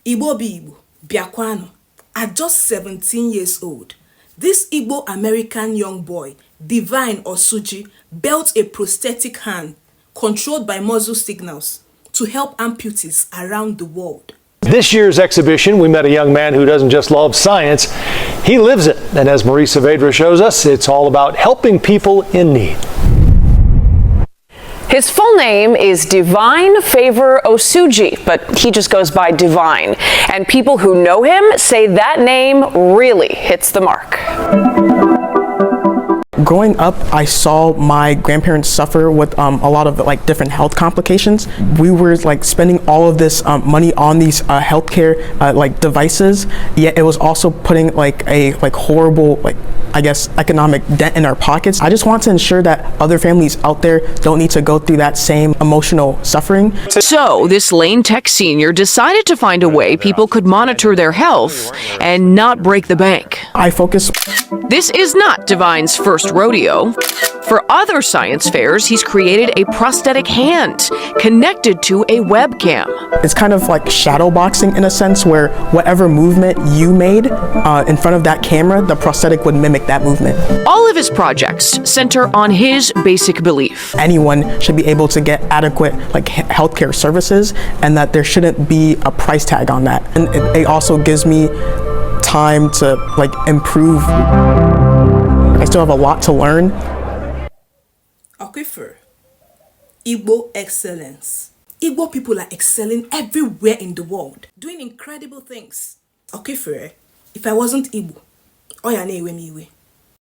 Igbo Igbo, Biakwano. At just 17 years old, this Igbo American young boy, Divine Osuji, built a prosthetic hand controlled by muzzle signals to help amputees around the world. This year's exhibition, we met a young man who doesn't just love science, he lives it. And as Marie Saavedra shows us, it's all about helping people in need. His full name is Divine Favor Osuji, but he just goes by Divine. And people who know him say that name really hits the mark. Growing up, I saw my grandparents suffer with a lot of different health complications. We were spending all of this money on these healthcare devices, yet it was also putting a horrible I guess economic dent in our pockets. I just want to ensure that other families out there don't need to go through that same emotional suffering. So this Lane Tech senior decided to find a way people could monitor their health and not break the bank. I focus. This is not Divine's first rodeo. For other science fairs, he's created a prosthetic hand connected to a webcam. It's kind of like shadow boxing in a sense, where whatever movement you made in front of that camera, the prosthetic would mimic that movement. All of his projects center on his basic belief. Anyone should be able to get adequate healthcare services, and that there shouldn't be a price tag on that. And it also gives me time to improve. I still have a lot to learn. Aquifer. Igbo excellence. Igbo people are excelling everywhere in the world, doing incredible things. Aquifer, if I wasn't Igbo, oya na-ewe m iwe.